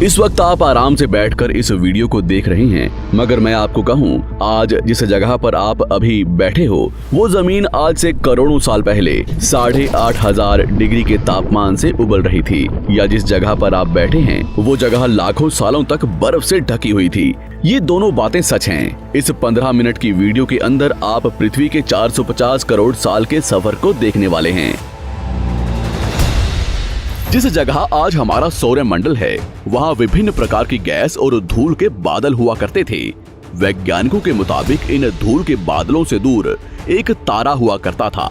इस वक्त आप आराम से बैठकर इस वीडियो को देख रहे हैं, मगर मैं आपको कहूं, आज जिस जगह पर आप अभी बैठे हो वो जमीन आज से करोड़ों साल पहले 8,500 डिग्री के तापमान से उबल रही थी, या जिस जगह पर आप बैठे हैं वो जगह लाखों सालों तक बर्फ से ढकी हुई थी। ये दोनों बातें सच हैं। इस 15 मिनट की वीडियो के अंदर आप पृथ्वी के 450 करोड़ साल के सफर को देखने वाले हैं। जिस जगह आज हमारा सौरमंडल है, वहाँ विभिन्न प्रकार की गैस और धूल के बादल हुआ करते थे। वैज्ञानिकों के मुताबिक इन धूल के बादलों से दूर एक तारा हुआ करता था।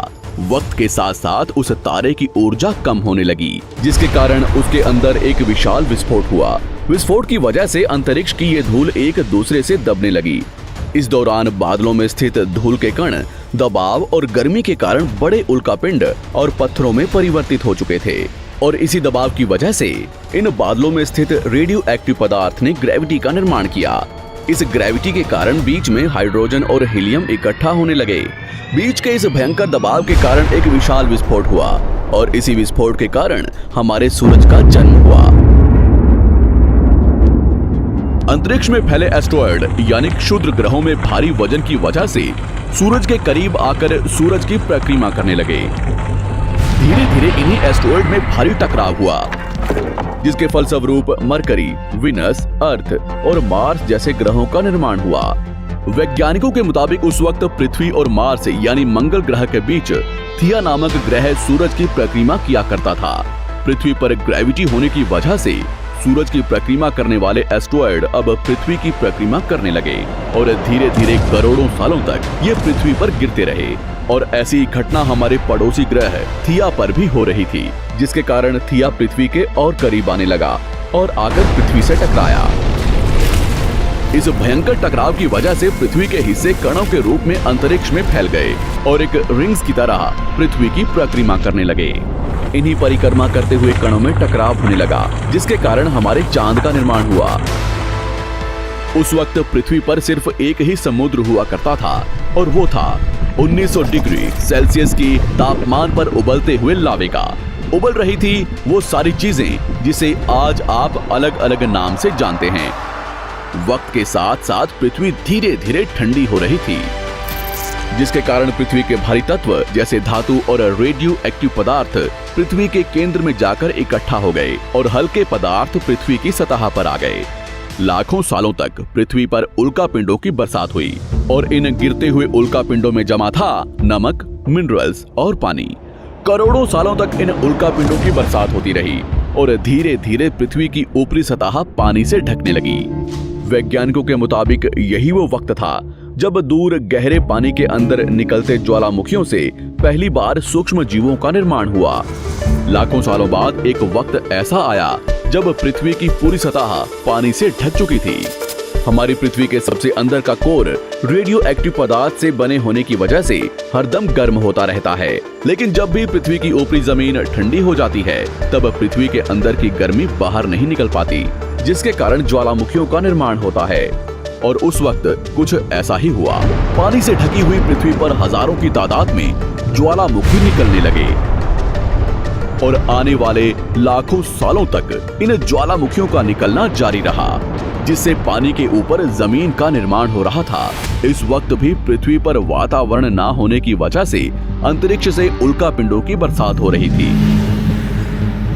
वक्त के साथ साथ उस तारे की ऊर्जा कम होने लगी, जिसके कारण उसके अंदर एक विशाल विस्फोट हुआ। विस्फोट की वजह से अंतरिक्ष की ये धूल एक दूसरे से दबने लगी। इस दौरान बादलों में स्थित धूल के कण दबाव और गर्मी के कारण बड़े उल्कापिंड और पत्थरों में परिवर्तित हो चुके थे, और इसी दबाव की वजह से इन बादलों में स्थित रेडियो एक्टिव पदार्थ ने ग्रेविटी का निर्माण किया। इस ग्रेविटी के कारण बीच में हाइड्रोजन और हीलियम इकट्ठा होने लगे। बीच के इस भयंकर दबाव के कारण एक विशाल विस्फोट हुआ, और इसी विस्फोट के कारण हमारे सूरज का जन्म हुआ। अंतरिक्ष में फैले एस्टेरॉयड यानी क्षुद्र ग्रहों में भारी वजन की वजह से सूरज के करीब आकर सूरज की परिक्रमा करने लगे। धीरे धीरे इन्हीं एस्टेरॉयड में भारी टकराव हुआ, जिसके फलस्वरूप मरकरी, विनस, अर्थ और मार्स जैसे ग्रहों का निर्माण हुआ। वैज्ञानिकों के मुताबिक उस वक्त पृथ्वी और मार्स यानी मंगल ग्रह के बीच थिया नामक ग्रह सूरज की परिक्रमा किया करता था। पृथ्वी पर ग्रेविटी होने की वजह से सूरज की परिक्रमा करने वाले एस्टेरॉयड अब पृथ्वी की परिक्रमा करने लगे, और धीरे धीरे करोड़ों सालों तक ये पृथ्वी पर गिरते रहे। और ऐसी घटना हमारे पड़ोसी ग्रह थिया पर भी हो रही थी, जिसके कारण थिया पृथ्वी के और करीब आने लगा और आकर पृथ्वी से टकराया। इस भयंकर टकराव की वजह से पृथ्वी के हिस्से कणों के रूप में अंतरिक्ष में फैल गए और एक रिंग्स की तरह पृथ्वी की परिक्रमा करने लगे। इन्हीं परिक्रमा करते हुए कणों में टकराव होने लगा, जिसके कारण हमारे चांद का निर्माण हुआ। उस वक्त पृथ्वी पर सिर्फ एक ही समुद्र हुआ करता था, और वो था 1900 डिग्री सेल्सियस की तापमान पर उबलते हुए लावे का। उबल रही थी वो सारी चीजें जिसे आज आप अलग अलग नाम से जानते हैं। वक्त के साथ साथ पृथ्वी धीरे धीरे ठंडी हो रही थी, जिसके कारण पृथ्वी के भारी तत्व जैसे धातु और रेडियो एक्टिव पदार्थ पृथ्वी के केंद्र में जाकर इकट्ठा हो गए, और हल्के पदार्थ पृथ्वी की सतह पर आ गए। लाखों सालों तक पृथ्वी पर उल्कापिंडों की बरसात हुई, और इन गिरते हुए उल्कापिंडों में जमा था नमक, मिनरल्स और पानी। करोड़ों सालों तक इन उल्कापिंडों की बरसात होती रही, और धीरे धीरे पृथ्वी की ऊपरी सतह पानी से ढकने लगी। वैज्ञानिकों के मुताबिक यही वो वक्त था जब दूर गहरे पानी के अंदर निकलते ज्वालामुखियों से पहली बार सूक्ष्म जीवों का निर्माण हुआ। लाखों सालों बाद एक वक्त ऐसा आया जब पृथ्वी की पूरी सतह पानी से ढक चुकी थी। हमारी पृथ्वी के सबसे अंदर का कोर रेडियो एक्टिव पदार्थ से बने होने की वजह से हरदम गर्म होता रहता है, लेकिन जब भी पृथ्वी की ऊपरी जमीन ठंडी हो जाती है, तब पृथ्वी के अंदर की गर्मी बाहर नहीं निकल पाती, जिसके कारण ज्वालामुखियों का निर्माण होता है। और उस वक्त कुछ ऐसा ही हुआ। पानी से ढकी हुई पृथ्वी पर हजारों की तादाद में ज्वालामुखी निकलने लगे, और आने वाले लाखों सालों तक इन ज्वालामुखियों का निकलना जारी रहा, जिससे पानी के ऊपर जमीन का निर्माण हो रहा था। इस वक्त भी पृथ्वी पर वातावरण ना होने की वजह से अंतरिक्ष से उल्कापिंडों की बरसात हो रही थी।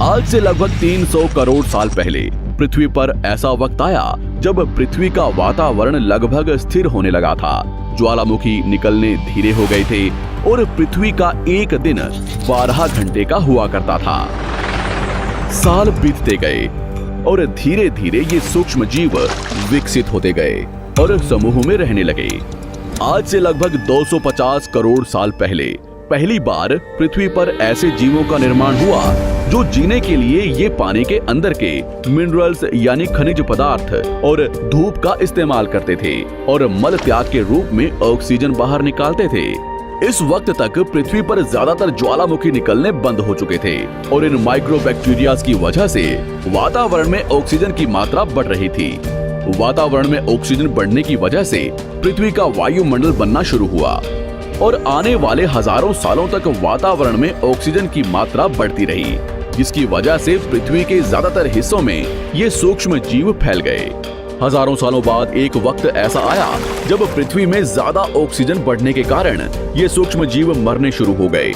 आज से लगभग 300 करोड़ साल पहले पृथ्वी पर ऐसा वक्त आया जब पृथ्वी का वातावरण लगभग स्थिर होने लगा था। ज्वालामुखी निकलने धीरे हो गए थे, और पृथ्वी का एक दिन 12 घंटे का हुआ करता था। साल बीतते गए, और धीरे धीरे ये सूक्ष्म जीव विकसित होते गए और समूह में रहने लगे। आज से लगभग 250 करोड़ साल पहले पहली बार पृथ्वी पर ऐसे जीवों का निर्माण हुआ जो जीने के लिए ये पानी के अंदर के मिनरल्स यानी खनिज पदार्थ और धूप का इस्तेमाल करते थे, और मल त्याग के रूप में ऑक्सीजन बाहर निकालते थे। इस वक्त तक पृथ्वी पर ज्यादातर ज्वालामुखी निकलने बंद हो चुके थे, और इन माइक्रोबैक्टीरियाज की वजह से वातावरण में ऑक्सीजन की मात्रा बढ़ रही थी। वातावरण में ऑक्सीजन बढ़ने की वजह से पृथ्वी का वायुमंडल बनना शुरू हुआ, और आने वाले हजारों सालों तक वातावरण में ऑक्सीजन की मात्रा बढ़ती रही। जिसकी वजह से पृथ्वी के ज्यादातर हिस्सों में ये सूक्ष्म जीव फैल गए। हजारों सालों बाद एक वक्त ऐसा आया जब पृथ्वी में ज्यादा ऑक्सीजन बढ़ने के कारण ये सूक्ष्म जीव मरने शुरू हो गए।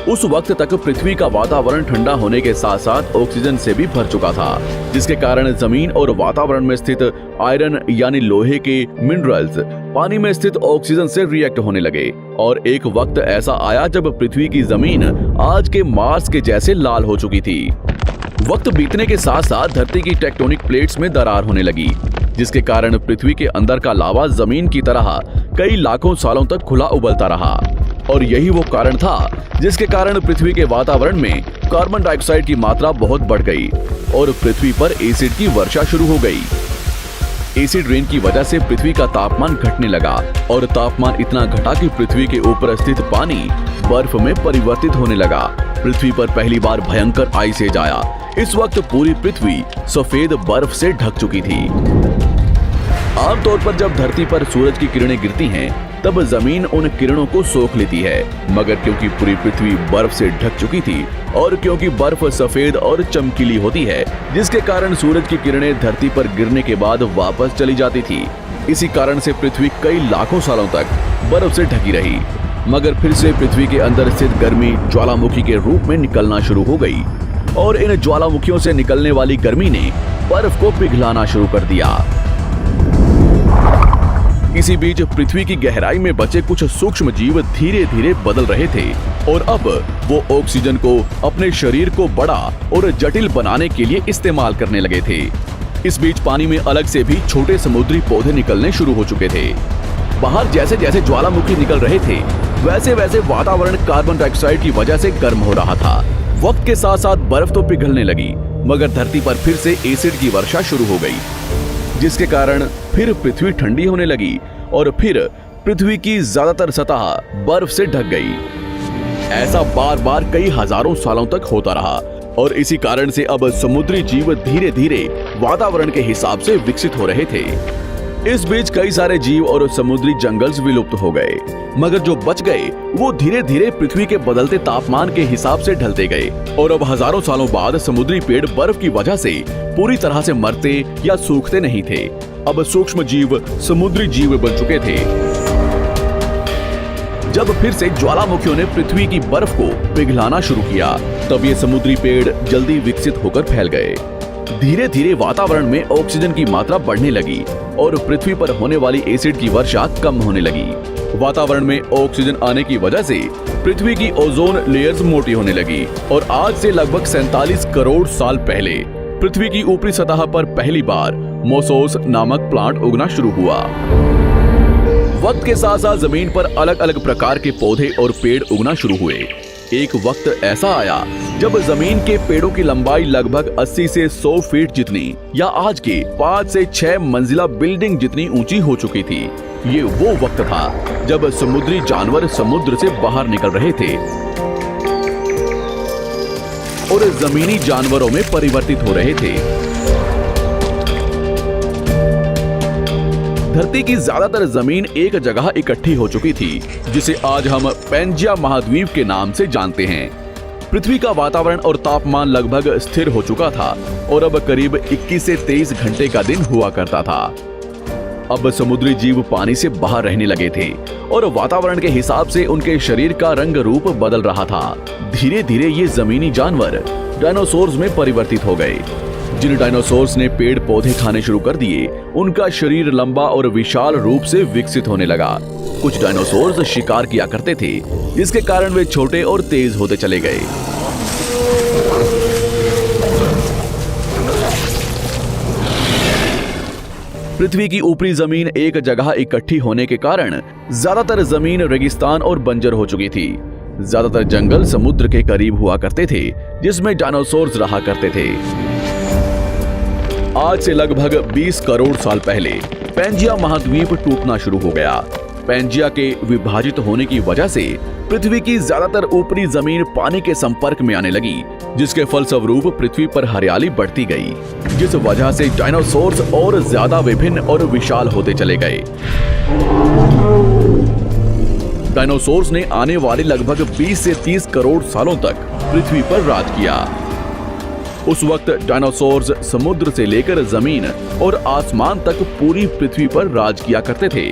उस वक्त तक पृथ्वी का वातावरण ठंडा होने के साथ साथ ऑक्सीजन से भी भर चुका था, जिसके कारण जमीन और वातावरण में स्थित आयरन यानी लोहे के मिनरल्स पानी में स्थित ऑक्सीजन से रिएक्ट होने लगे। और एक वक्त ऐसा आया जब पृथ्वी की जमीन आज के मार्स के जैसे लाल हो चुकी थी। वक्त बीतने के साथ साथ धरती की टेक्टोनिक प्लेट्स में दरार होने लगी, जिसके कारण पृथ्वी के अंदर का लावा जमीन की तरह कई लाखों सालों तक खुला उबलता रहा। और यही वो कारण था जिसके कारण पृथ्वी के वातावरण में कार्बन डाइऑक्साइड की मात्रा बहुत बढ़ गई और पृथ्वी पर एसिड की वर्षा शुरू हो गई। एसिड रेन की वजह से पृथ्वी का तापमान घटने लगा और तापमान इतना घटा कि पृथ्वी के ऊपर स्थित पानी बर्फ में परिवर्तित होने लगा। पृथ्वी पर पहली बार भयंकर आइस एज आया। इस वक्त पूरी पृथ्वी सफेद बर्फ से ढक चुकी थी। आमतौर पर जब धरती पर सूरज की किरणें गिरती हैं, तब जमीन उन किरणों को सोख लेती है, मगर क्योंकि पूरी पृथ्वी बर्फ से ढक चुकी थी और क्योंकि बर्फ सफेद और चमकीली होती है, जिसके कारण सूरज की किरणें धरती पर गिरने के बाद वापस चली जाती थी। इसी कारण से पृथ्वी कई लाखों सालों तक बर्फ से ढकी रही, मगर फिर से पृथ्वी के अंदर स्थित गर्मी ज्वालामुखी के रूप में निकलना शुरू हो गई और इन ज्वालामुखियों से निकलने वाली गर्मी ने बर्फ को पिघलाना शुरू कर दिया। इसी बीच पृथ्वी की गहराई में बचे कुछ सूक्ष्म जीव धीरे धीरे बदल रहे थे और अब वो ऑक्सीजन को अपने शरीर को बड़ा और जटिल बनाने के लिए इस्तेमाल करने लगे थे। इस बीच पानी में अलग से भी छोटे समुद्री पौधे निकलने शुरू हो चुके थे। बाहर जैसे जैसे ज्वालामुखी निकल रहे थे, वैसे वैसे वातावरण कार्बन डाइऑक्साइड की वजह से गर्म हो रहा था। वक्त के साथ साथ बर्फ तो पिघलने लगी, मगर धरती पर फिर से एसिड की वर्षा शुरू हो गई, जिसके कारण फिर पृथ्वी ठंडी होने लगी और फिर पृथ्वी की ज्यादातर सतह बर्फ से ढक गई। ऐसा बार बार कई हजारों सालों तक होता रहा और इसी कारण से अब समुद्री जीव धीरे धीरे वातावरण के हिसाब से विकसित हो रहे थे। इस बीच कई सारे जीव और समुद्री जंगल्स विलुप्त हो गए, मगर जो बच गए वो धीरे धीरे पृथ्वी के बदलते तापमान के हिसाब से ढलते गए और अब हजारों सालों बाद समुद्री पेड़ बर्फ की वजह से पूरी तरह से मरते या सूखते नहीं थे। अब सूक्ष्म जीव समुद्री जीव बन चुके थे। जब फिर से ज्वालामुखियों ने पृथ्वी की बर्फ को पिघलाना शुरू किया, तब ये समुद्री पेड़ जल्दी विकसित होकर फैल गए। धीरे धीरे वातावरण में ऑक्सीजन की मात्रा बढ़ने लगी और पृथ्वी पर होने वाली एसिड की वर्षा कम होने लगी। वातावरण में ऑक्सीजन आने की वजह से पृथ्वी की ओजोन लेयर्स मोटी होने लगी और आज से लगभग 47 करोड़ साल पहले पृथ्वी की ऊपरी सतह पर पहली बार मोसोस नामक प्लांट उगना शुरू हुआ। वक्त के साथ साथ जमीन पर अलग अलग प्रकार के पौधे और पेड़ उगना शुरू हुए। एक वक्त ऐसा आया जब जमीन के पेड़ों की लंबाई लगभग 80 से 100 फीट जितनी या आज के 5 से 6 मंजिला बिल्डिंग जितनी ऊंची हो चुकी थी। ये वो वक्त था जब समुद्री जानवर समुद्र से बाहर निकल रहे थे और जमीनी जानवरों में परिवर्तित हो रहे थे। धरती की ज्यादातर जमीन एक जगह इकट्ठी हो चुकी थी, जिसे आज हम पैंजिया महाद्वीप के नाम से जानते हैं। पृथ्वी का वातावरण और तापमान लगभग स्थिर हो चुका था और अब करीब 21 से 23 घंटे का दिन हुआ करता था। अब समुद्री जीव पानी से बाहर रहने लगे थे और वातावरण के हिसाब से उनके शरीर का रंग रूप बदल रहा था। धीरे धीरे ये जमीनी जानवर डायनासोर्स में परिवर्तित हो गए। जिन डायनासोर्स ने पेड़ पौधे खाने शुरू कर दिए, उनका शरीर लंबा और विशाल रूप से विकसित होने लगा। कुछ डायनासोर्स शिकार किया करते थे, जिसके कारण वे छोटे और तेज होते चले गए। पृथ्वी की ऊपरी जमीन एक जगह इकट्ठी होने के कारण ज्यादातर जमीन रेगिस्तान और बंजर हो चुकी थी। ज्यादातर जंगल समुद्र के करीब हुआ करते थे, जिसमें डायनासोर्स रहा करते थे। आज से लगभग 20 करोड़ साल पहले पैंजिया महाद्वीप टूटना शुरू हो गया। पैंजिया के विभाजित होने की वजह से पृथ्वी की ज्यादातर ऊपरी जमीन पानी के संपर्क में आने लगी, जिसके फलस्वरूप पृथ्वी पर हरियाली बढ़ती गई, जिस वजह से डायनासोर्स और ज्यादा विभिन्न और विशाल होते चले गए। डायनासोर्स ने आने वाले लगभग 20 से 30 करोड़ सालों तक पृथ्वी पर राज किया। उस वक्त डायनासोर्स समुद्र से लेकर जमीन और आसमान तक पूरी पृथ्वी पर राज किया करते थे।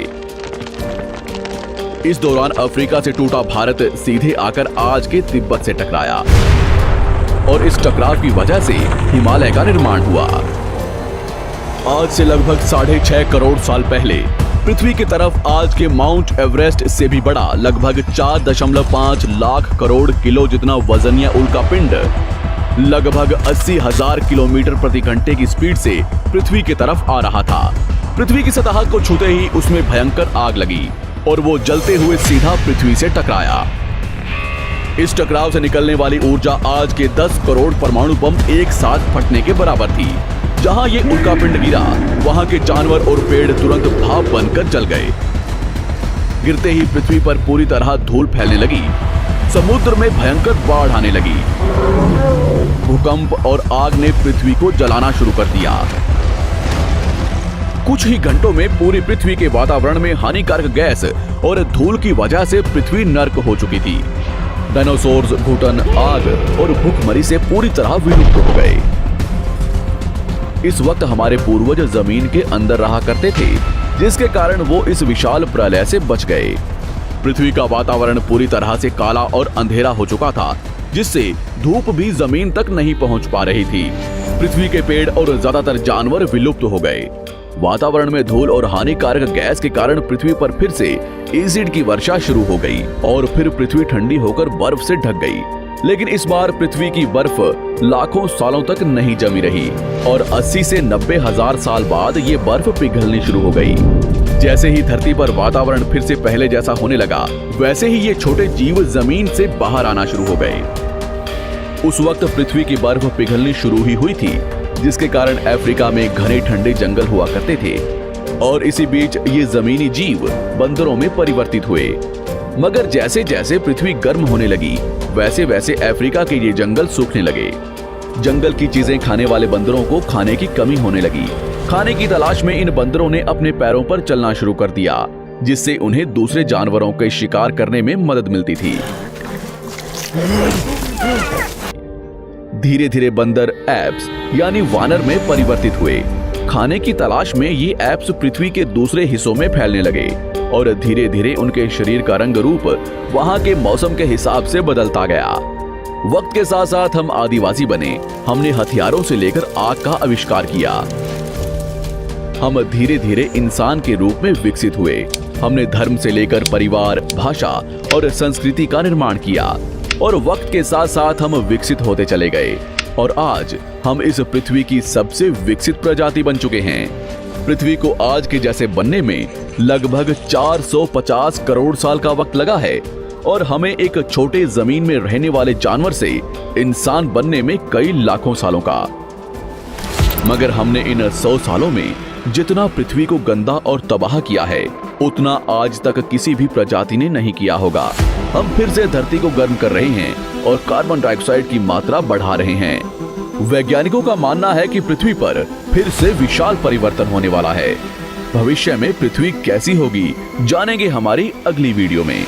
इस दौरान अफ्रीका से टूटा भारत सीधे आकर आज के तिब्बत से टकराया और इस टकराव की वजह से हिमालय का निर्माण हुआ। आज से लगभग 6.5 करोड़ साल पहले पृथ्वी की तरफ आज के माउंट एवरेस्ट से भी बड़ा लगभग 4.5 लाख करोड़ किलो जितना वजनिया उल्कापिंड लगभग 80,000 किलोमीटर प्रति घंटे की स्पीड से पृथ्वी की तरफ आ रहा था। पृथ्वी की सतह को छूते ही उसमें भयंकर आग लगी और वो जलते हुए सीधा पृथ्वी से टकराया। इस टकराव से निकलने वाली ऊर्जा आज के 10 करोड़ परमाणु बम एक साथ फटने के बराबर थी। जहां ये उल्कापिंड गिरा, वहां के जानवर और पेड़ तुरंत भाप बनकर जल गए। गिरते ही पृथ्वी पर पूरी तरह धूल फैलने लगी। समुद्र में भयंकर बाढ़ आने लगी। भूकंप और आग ने पृथ्वी को जलाना शुरू कर दिया। कुछ ही घंटों में पूरी पृथ्वी के वातावरण में हानिकारक गैस और धूल की वजह से पृथ्वी नर्क हो चुकी थी। डायनासोर्स घुटन, आग और भूखमरी से पूरी तरह विलुप्त हो गए। इस वक्त हमारे पूर्वज जमीन के अंदर रहा करते थे, जिसके कारण वो इस विशाल प्रलय से बच गए। पृथ्वी का वातावरण पूरी तरह से काला और अंधेरा हो चुका था, जिससे धूप भी जमीन तक नहीं पहुंच पा रही थी। पृथ्वी के पेड़ और ज्यादातर जानवर विलुप्त हो गए। वातावरण में धूल और हानिकारक गैस के कारण पृथ्वी पर फिर से एसिड की वर्षा शुरू हो गई और फिर पृथ्वी ठंडी होकर बर्फ से ढक गई। लेकिन इस बार पृथ्वी की बर्फ लाखों सालों तक नहीं जमी रही और 80 से 90 हजार साल बाद ये बर्फ पिघलनी शुरू हो गई। जैसे ही धरती पर वातावरण फिर से पहले जैसा होने लगा, वैसे ही ये छोटे जीव जमीन से बाहर आना शुरू हो गए। उस वक्त पृथ्वी की बर्फ पिघलनी शुरू ही हुई थी, जिसके कारण अफ्रीका में घने ठंडे जंगल हुआ करते थे और इसी बीच ये जमीनी जीव बंदरों में परिवर्तित हुए। मगर जैसे जैसे पृथ्वी गर्म होने लगी, वैसे वैसे अफ्रीका के ये जंगल सूखने लगे। जंगल की चीजें खाने वाले बंदरों को खाने की कमी होने लगी। खाने की तलाश में इन बंदरों ने अपने पैरों पर चलना शुरू कर दिया, जिससे उन्हें दूसरे जानवरों के शिकार करने में मदद मिलती थी। धीरे धीरे बंदर एप्स यानी वानर में परिवर्तित हुए। खाने की तलाश में ये एप्स पृथ्वी के दूसरे हिस्सों में फैलने लगे और धीरे धीरे उनके शरीर का रंग रूप वहां के मौसम के हिसाब से बदलता गया। वक्त के साथ साथ हम आदिवासी बने। हमने हथियारों से लेकर आग का आविष्कार किया। हम धीरे धीरे इंसान के रूप में विकसित हुए। हमने धर्म से लेकर परिवार, भाषा और संस्कृति का निर्माण किया और वक्त के साथ साथ हम विकसित होते चले गए और आज हम इस पृथ्वी की सबसे विकसित प्रजाति बन चुके हैं। पृथ्वी को आज के जैसे बनने में लगभग 450 करोड़ साल का वक्त लगा है और हमें एक छोटे जमीन में रहने वाले जानवर से इंसान बनने में कई लाखों सालों का। मगर हमने इन 100 सालों में जितना पृथ्वी को गंदा और तबाह किया है, उतना आज तक किसी भी प्रजाति ने नहीं किया होगा। हम फिर से धरती को गर्म कर रहे हैं और कार्बन डाइऑक्साइड की मात्रा बढ़ा रहे हैं। वैज्ञानिकों का मानना है कि पृथ्वी पर फिर से विशाल परिवर्तन होने वाला है। भविष्य में पृथ्वी कैसी होगी, जानेंगे हमारी अगली वीडियो में।